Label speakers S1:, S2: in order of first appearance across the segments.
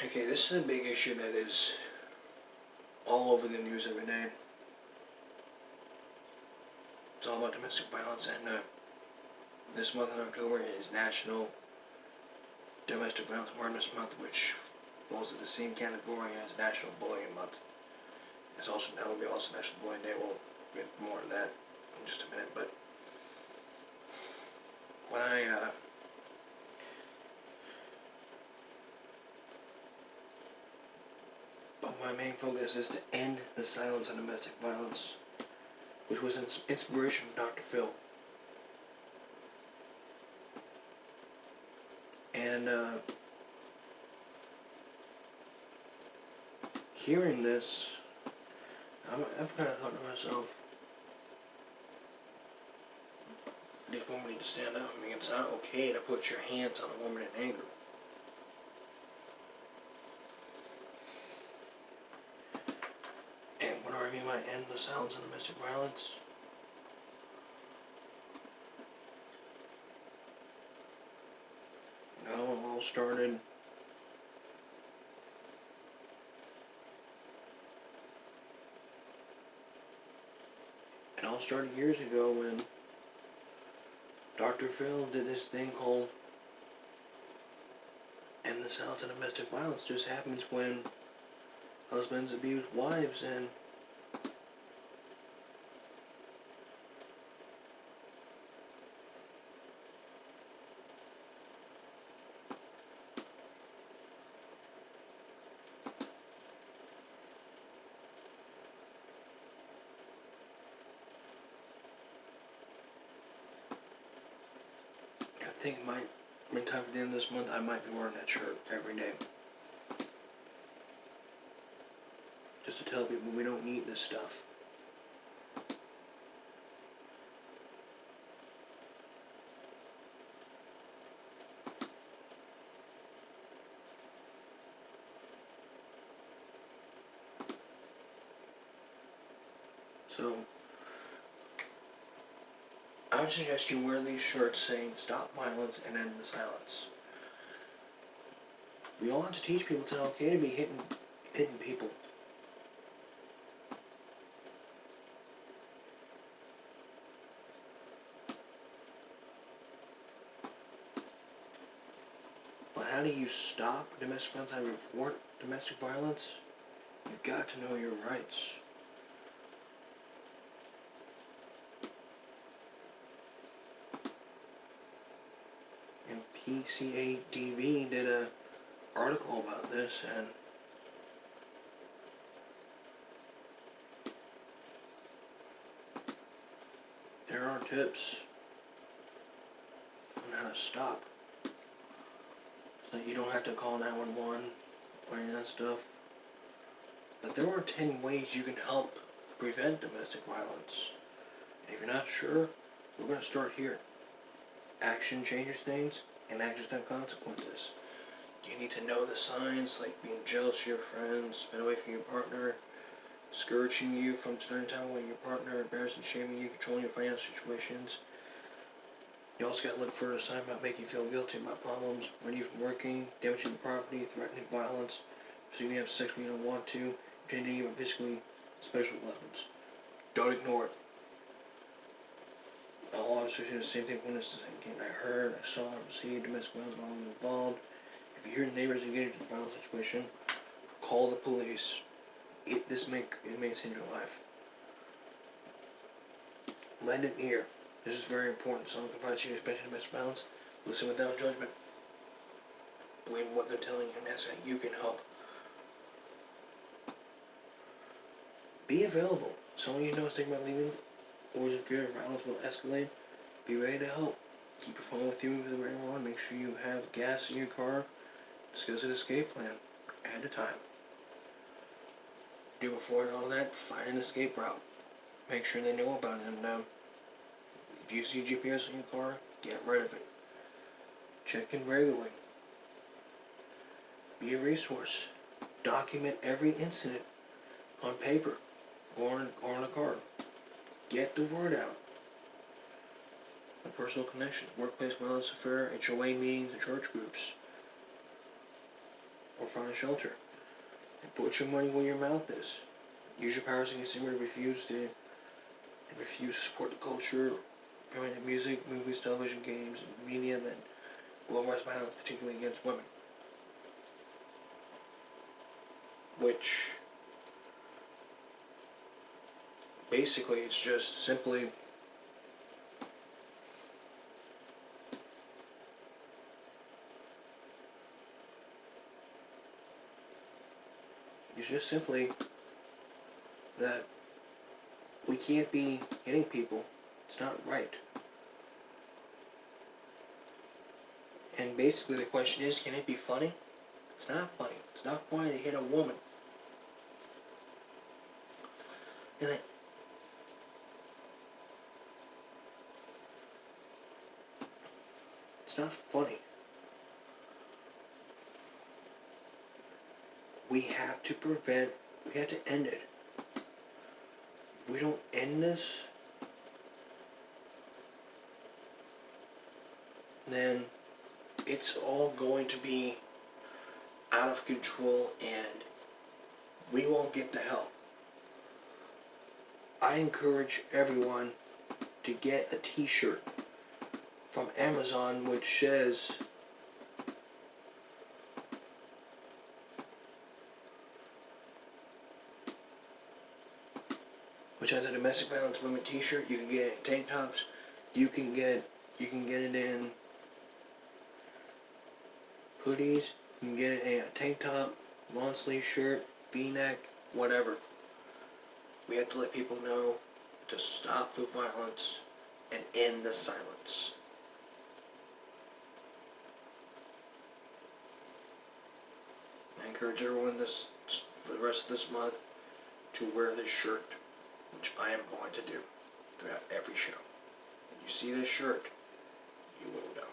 S1: Okay, this is a big issue that is all over the news every day. It's all about domestic violence, and this month in October is National Domestic Violence Awareness Month, which falls in the same category as National Bullying Month. That will be also National Bullying Day. We'll get more of that in just a minute, but when but my main focus is to end the silence on domestic violence, which was an inspiration from Dr. Phil. And hearing this, I've kind of thought to myself, these women need to stand up. I mean, it's not okay to put your hands on a woman in anger. And what do I mean by end the silence on domestic violence? Well, it all started years ago when Dr. Phil did this thing called End the Silence on Domestic Violence. Just happens when husbands abuse wives, and I think in time for the end of this month, I might be wearing that shirt every day. Just to tell people we don't need this stuff. So, I would suggest you wear these shirts saying stop violence and end the silence. We all have to teach people it's not okay to be hitting people. But how do you stop domestic violence? How do you report domestic violence? You've got to know your rights. And PCADV did an article about this, and there are tips on how to stop. So you don't have to call 911 or any of that stuff. But there are 10 ways you can help prevent domestic violence. And if you're not sure, we're going to start here. Action changes things, and actions have consequences. You need to know the signs, like being jealous of your friends, spend away from your partner, discouraging you from spending time with your partner, embarrassing, shaming you, controlling your financial situations. You also got to look for a sign about making you feel guilty about problems, running you from working, damaging the property, threatening violence, so you can have sex when you don't want to, pretending you have physically special weapons. Don't ignore it. All officers do the same thing. Witnesses saying, I heard, I saw, I received domestic violence, I'm involved. If you hear neighbors engaged in a violent situation, call the police. It may change your life. Lend an ear. This is very important. Someone confides you expecting domestic violence. Listen without judgment. Believe in what they're telling you, and that's how you can help. Be available. Someone you know is thinking about leaving or is in fear of violence will escalate. Be ready to help. Keep your phone with you wherever you want. Make sure you have gas in your car. Discuss an escape plan at a time. Do before all that, find an escape route. Make sure they know about it, and if you see GPS in your car, get rid of it. Check in regularly. Be a resource. Document every incident on paper or on a card. Get the word out. The personal connections, workplace wellness affair, HOA meetings, and church groups. or find a shelter. And put your money where your mouth is. Use your powers against them to refuse to support the culture, promoting music, movies, television, games, and media that glorifies violence, particularly against women. Which basically it's just simply that we can't be hitting people. It's not right. And basically the question is, can it be funny? It's not funny. It's not funny to hit a woman. And it's not funny. We have to end it. If we don't end this, then it's all going to be out of control and we won't get the help. I encourage everyone to get a t-shirt from Amazon which says which has a domestic violence women t-shirt. You can get it in tank tops. You can get it in hoodies. You can get it in a tank top, long sleeve shirt, V-neck, whatever. We have to let people know to stop the violence and end the silence. I encourage everyone for the rest of this month to wear this shirt, which I am going to do throughout every show. When you see this shirt, you will know.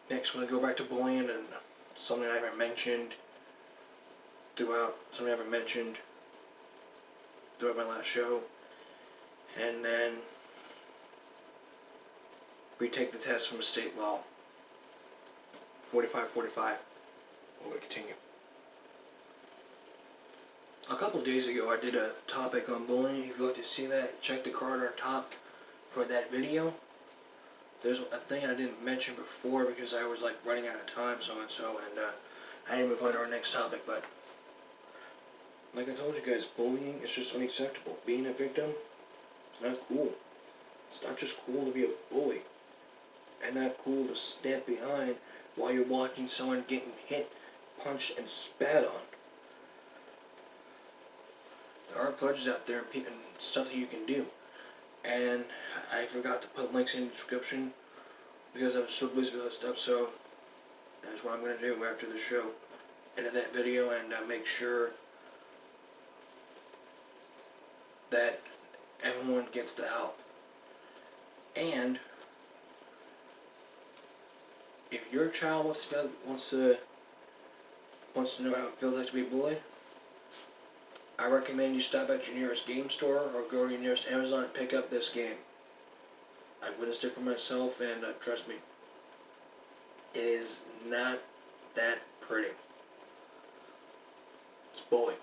S1: Next, we're going to go back to bullying and something I haven't mentioned throughout my last show. And then retake the test from state law. 45. We'll continue. A couple days ago, I did a topic on bullying. If you'd like to see that, check the card on top for that video. There's a thing I didn't mention before because I was running out of time, and I didn't move on to our next topic. But like I told you guys, bullying is just unacceptable. Being a victim is not cool. It's not just cool to be a bully, and not cool to stand behind while you're watching someone getting hit, punched, and spat on. There are pledges out there and stuff that you can do. And I forgot to put links in the description because I was so busy with other stuff, so that's what I'm going to do after the show. Edit that video and make sure that everyone gets the help. And if your child wants to know how it feels like to be bullied, I recommend you stop at your nearest game store or go to your nearest Amazon and pick up this game. I witnessed it for myself, and trust me, it is not that pretty. It's bullying.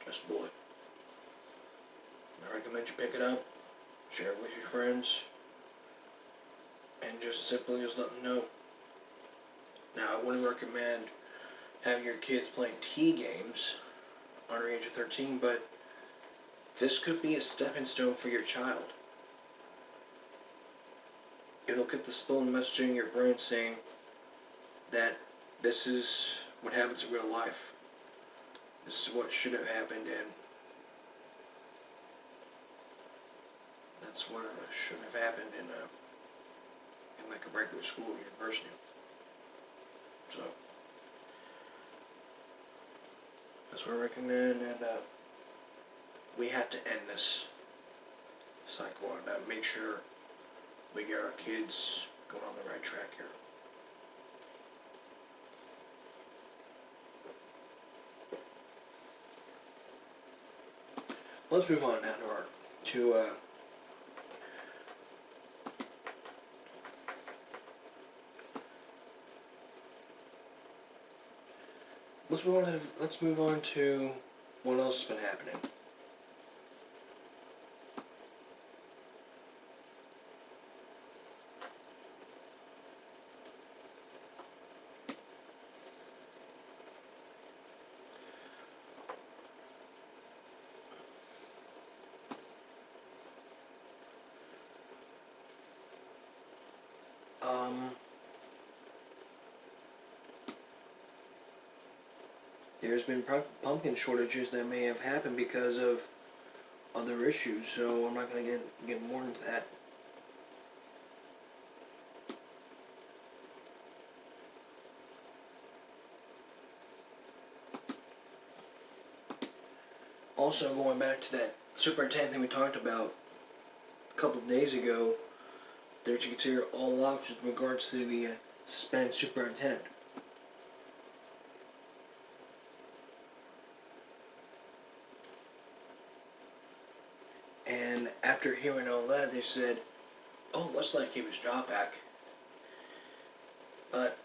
S1: Just bullying. I recommend you pick it up, share it with your friends, and just let them know. Now, I wouldn't recommend having your kids playing T games under the age of 13, but this could be a stepping stone for your child. It'll get the stolen messaging in your brain saying that this is what happens in real life. This is what should have happened, and that's what should have happened in a regular school or university. So that's what I recommend, and we have to end this cycle and make sure we get our kids going on the right track here. Let's move on now to let's move on to what else has been happening. There's been pumpkin shortages that may have happened because of other issues, so I'm not going to get more into that. Also, going back to that superintendent thing we talked about a couple of days ago, they're to consider all options in regards to the suspended superintendent. And after hearing all that, they said, oh, let's let him keep his job back. But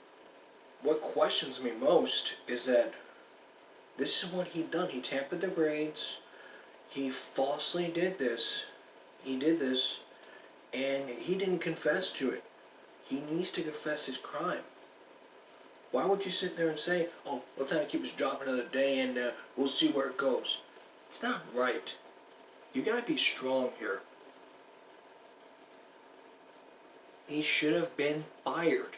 S1: what questions me most is that this is what he done. He tampered the grades. He falsely did this. He did this, and he didn't confess to it. He needs to confess his crime. Why would you sit there and say, oh, let's have him keep his job another day and we'll see where it goes? It's not right. You gotta be strong here. He should have been fired.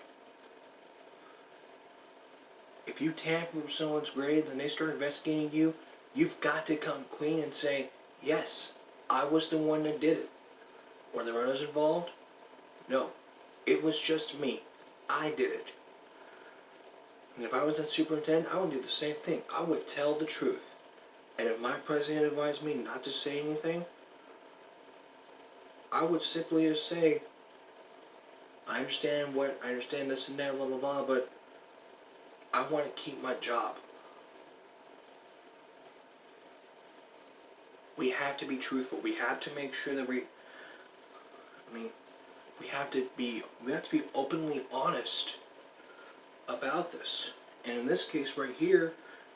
S1: If you tamper with someone's grades and they start investigating you, you've got to come clean and say, yes, I was the one that did it. Were there others involved? No. It was just me. I did it. And if I was a superintendent, I would do the same thing. I would tell the truth. And if my president advised me not to say anything, I would simply just say, I understand this and that, blah, blah, blah, but I want to keep my job. We have to be truthful. We have to make sure that we have to be openly honest about this. And in this case right here,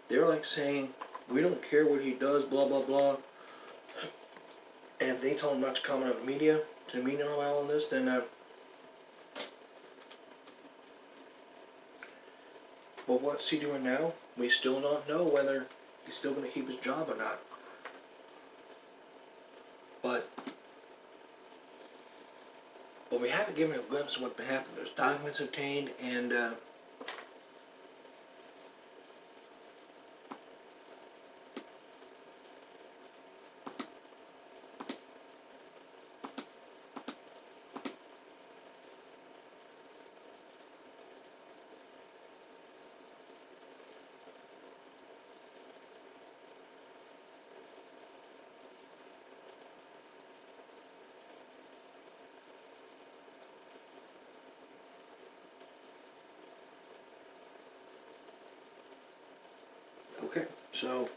S1: they're like saying, we don't care what he does, blah, blah, blah. And if they tell him not to comment on the media, on this, then well, what's he doing now? We still don't know whether he's still going to keep his job or not. But we haven't given a glimpse of what happened. There's documents obtained, and okay, so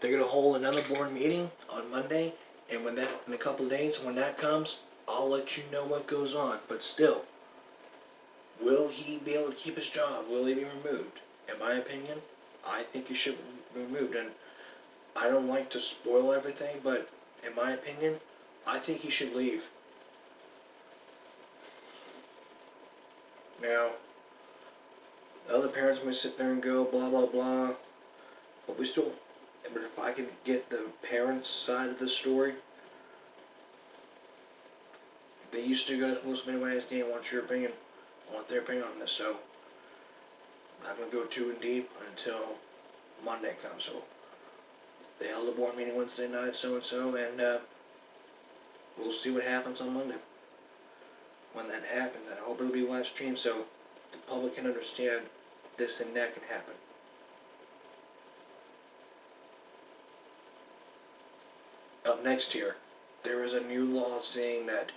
S1: they're going to hold another board meeting on Monday, and in a couple of days, when that comes, I'll let you know what goes on. But still, will he be able to keep his job? Will he be removed? In my opinion, I think he should be removed. And I don't like to spoil everything, but in my opinion, I think he should leave. Now, the other parents may sit there and go, blah, blah, blah. But if I can get the parents' side of the story, they used to go to Los Midwest and want your opinion. I want their opinion on this, so I'm not going to go too in deep until Monday comes. So they held a board meeting Wednesday night, so-and-so, and we'll see what happens on Monday. When that happens, I hope it'll be live streamed so the public can understand this and that can happen. Up next here, there is a new law saying that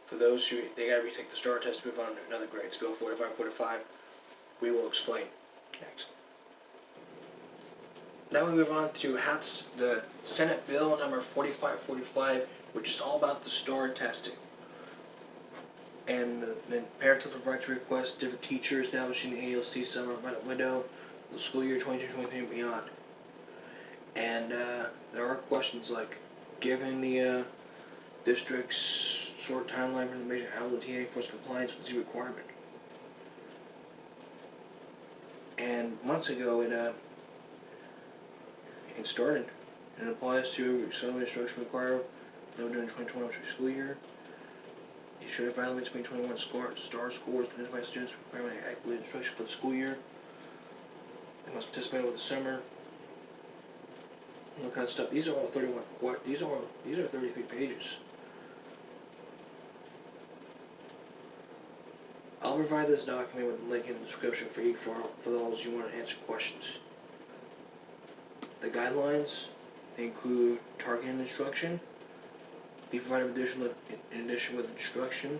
S1: for those who, they gotta retake the STAR test to move on to another grade, Bill 4545. We will explain next. Now we move on to House, the Senate Bill number 4545, which is all about the STAR testing. And the parents have the right to request different teachers establishing the ALC summer rental window, the school year 22-23 and beyond. And there are questions like, given the district's short timeline for information, how will the TA enforce compliance with the requirement? And months ago, it started. It applies to some instruction required that were doing 2021 school year. You should evaluate 2021 STAR scores to identify students requiring active instruction for the school year. They must participate with the summer. All that kind of stuff. These are all 31. These are 33 pages. I'll provide this document with a link in the description for you for those you want to answer questions. The guidelines, they include targeted instruction, be provided in addition with instruction,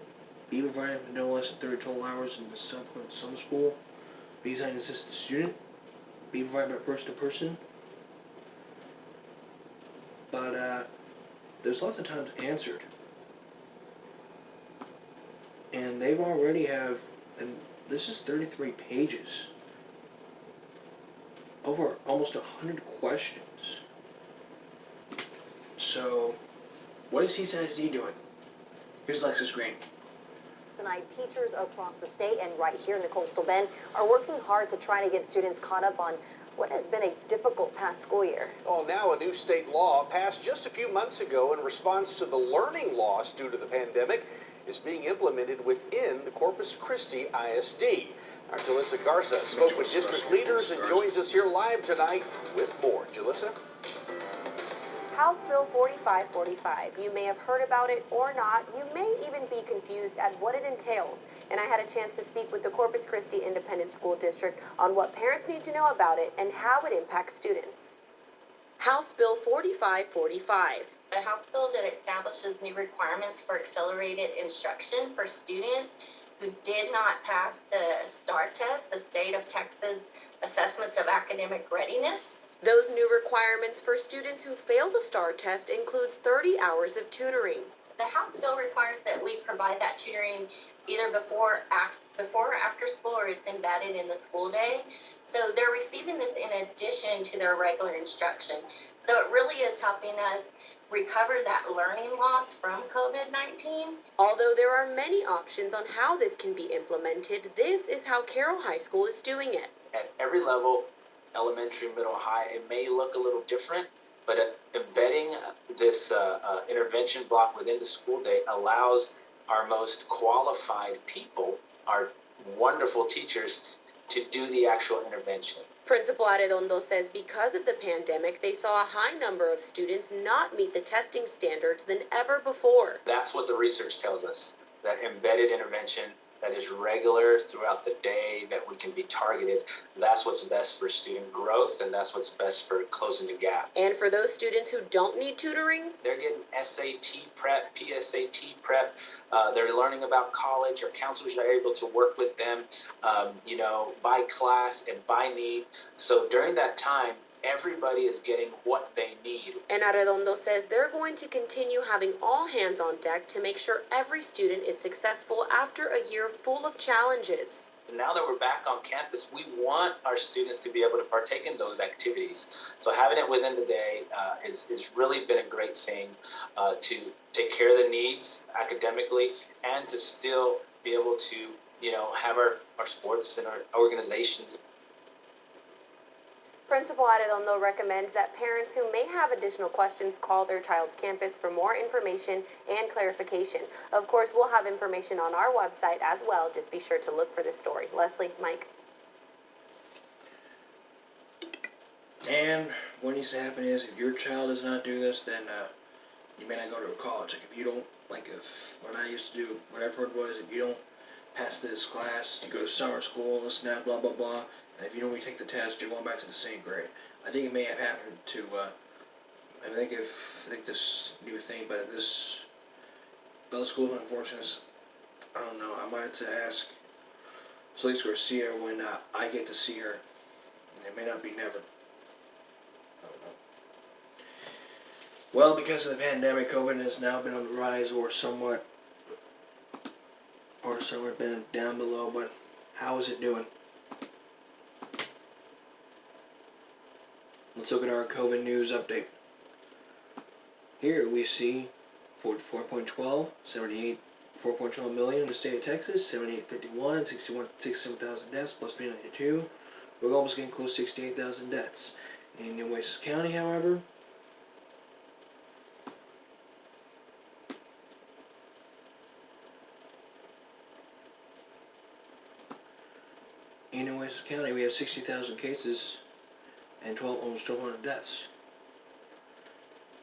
S1: be provided with no less than 30 total hours in the supplement summer school, be designed to assist the student, be provided by person to person. But there's lots of times answered. And they've already have, and this is 33 pages. Over almost 100 questions. So, what is CSISD doing? Here's Lexus Green.
S2: Tonight, teachers across the state and right here in the Coastal Bend are working hard to try to get students caught up on what has been a difficult past school year.
S3: Well, now a new state law passed just a few months ago in response to the learning loss due to the pandemic is being implemented within the Corpus Christi ISD. Our Jalissa Garza spoke with district leaders and joins us here live tonight with more. Jalissa?
S2: House Bill 4545. You may have heard about it or not. You may even be confused at what it entails. And I had a chance to speak with the Corpus Christi Independent School District on what parents need to know about it and how it impacts students. House Bill 4545.
S4: A House bill that establishes new requirements for accelerated instruction for students who did not pass the STAR test, the State of Texas Assessments of Academic Readiness.
S2: Those new requirements for students who fail the STAR test includes 30 hours of tutoring.
S4: The House bill requires that we provide that tutoring either before or after school, or it's embedded in the school day. So they're receiving this in addition to their regular instruction. So it really is helping us recover that learning loss from COVID-19.
S2: Although there are many options on how this can be implemented, this is how Carroll High School is doing it.
S5: At every level, elementary, middle, high, it may look a little different, but embedding this intervention block within the school day allows our most qualified people, our wonderful teachers, to do the actual intervention.
S2: Principal Arredondo says because of the pandemic, they saw a high number of students not meet the testing standards than ever before.
S5: That's what the research tells us, that embedded intervention that is regular throughout the day, that we can be targeted. That's what's best for student growth, and that's what's best for closing the gap.
S2: And for those students who don't need tutoring,
S5: they're getting SAT prep, PSAT prep. They're learning about college. Our counselors are able to work with them, by class and by need. So during that time, everybody is getting what they need.
S2: And Arredondo says they're going to continue having all hands on deck to make sure every student is successful after a year full of challenges.
S5: Now that we're back on campus, we want our students to be able to partake in those activities. So having it within the day is really been a great thing to take care of the needs academically and to still be able to, have our sports and our organizations.
S2: Principal Arredondo recommends that parents who may have additional questions call their child's campus for more information and clarification. Of course, we'll have information on our website as well. Just be sure to look for this story. Leslie, Mike.
S1: And what needs to happen is if your child does not do this, then you may not go to a college. Like if you don't, what I used to do, what I've heard was if you don't pass this class, you go to summer school, this and that, blah, blah, blah. And if you don't retake the test, you're going back to the same grade. I think it may have happened to, I think this new thing, but if this Bell School of Enforcement, I don't know, I might have to ask Solis Garcia when I get to see her. It may not be never. I don't know. Well, because of the pandemic, COVID has now been on the rise or somewhat been down below, but how is it doing? Let's look at our COVID news update. Here we see 44.12, 78, 4.12 million in the state of Texas, 7851, 67,000 deaths, plus 392. We're almost getting close to 68,000 deaths. In Nueces County, however, we have 60,000 cases and almost 1,200 deaths.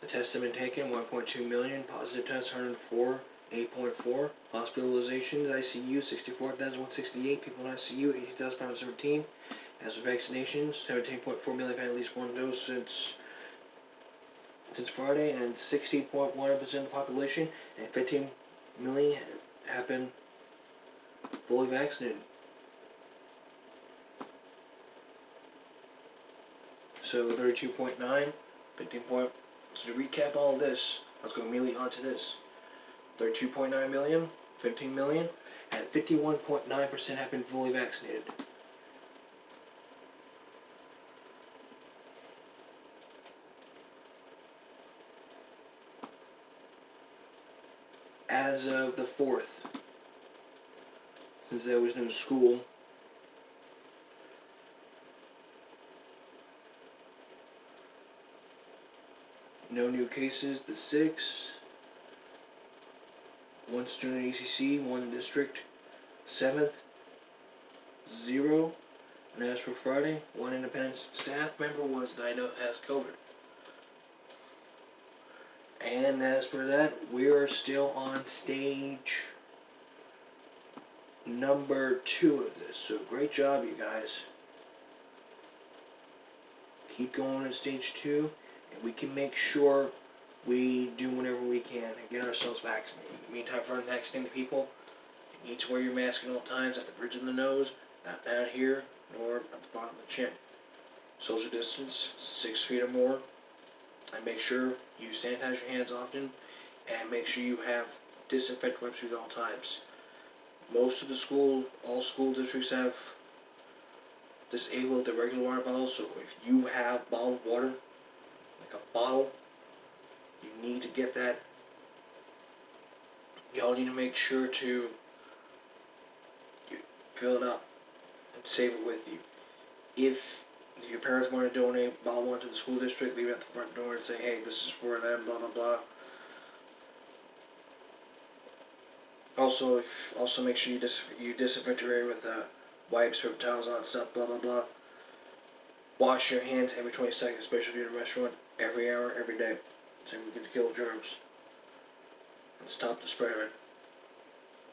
S1: The tests have been taken, 1.2 million. Positive tests, 104, 8.4. Hospitalizations, ICU, 64,168. People in ICU, 18,517. As for vaccinations, 17.4 million have had at least one dose since Friday, and 60.1% of the population and 15 million have been fully vaccinated. So 32.9, 15 point. So to recap all of this, let's go immediately onto this. 32.9 million, 15 million, and 51.9% have been fully vaccinated. As of the 4th, since there was no school, no new cases. The 6th, 1 student at ACC, 1 district. 7th, 0. And as for Friday, 1 independent staff member was diagnosed as COVID. And as for that, we are still on stage number 2 of this. So great job, you guys. Keep going at stage 2, and we can make sure we do whatever we can and get ourselves vaccinated. In the meantime, for unvaccinated people, you need to wear your mask at all times at the bridge of the nose, not down here, nor at the bottom of the chin. Social distance, 6 feet or more. And make sure you sanitize your hands often, and make sure you have disinfectant wipes at all times. Most of the all school districts have disabled the regular water bottles, so if you have bottled water, like a bottle, you need to get that. Y'all need to make sure to fill it up and save it with you. If your parents want to donate bottled water to the school district, leave it at the front door and say, hey, this is for them, blah, blah, blah. Also, make sure you disinfect your area with wipes, paper towels, all that stuff, blah, blah, blah. Wash your hands every 20 seconds, especially if you're in a restaurant, every hour, every day, so we can kill germs and stop the spread of it.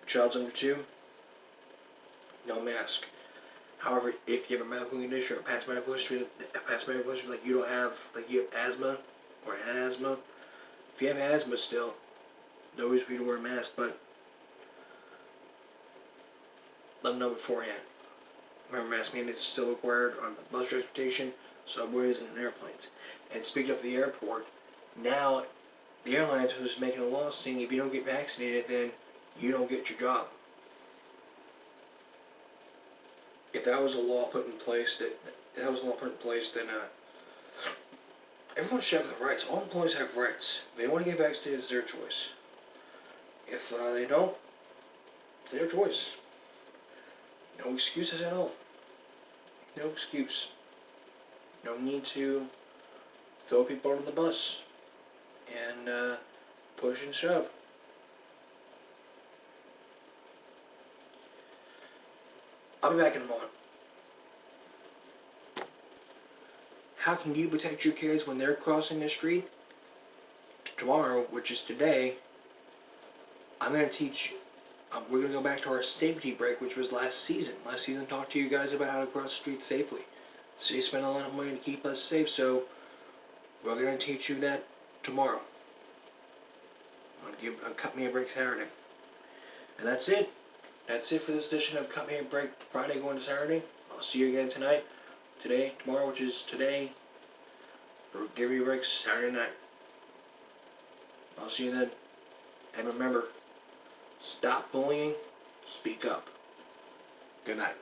S1: Child's under 2, no mask. However, if you have a medical condition or past medical history like you don't have, like you have asthma or had asthma, if you have asthma still, no reason for you to wear a mask, but let them know beforehand. Remember, mask mandate is still required on the bus transportation, subways, and airplanes. And speaking of the airport, now the airlines was making a law saying if you don't get vaccinated, then you don't get your job. If that was a law put in place, then everyone should have the rights. All employees have rights. If they want to get vaccinated, it's their choice. If they don't, it's their choice. No excuses at all. No excuse. No need to throw people under the bus and push and shove. I'll be back in a moment. How can you protect your kids when they're crossing the street? Tomorrow, which is today, I'm going to teach. We're going to go back to our safety break, which was last season. Last season, talked to you guys about how to cross the street safely. So you spent a lot of money to keep us safe, so we're going to teach you that tomorrow. On Cut Me a Break Saturday. And that's it. That's it for this edition of Cut Me a Break Friday going to Saturday. I'll see you again tomorrow, which is today, for Give Me a Break Saturday night. I'll see you then. And remember, stop bullying, speak up. Good night.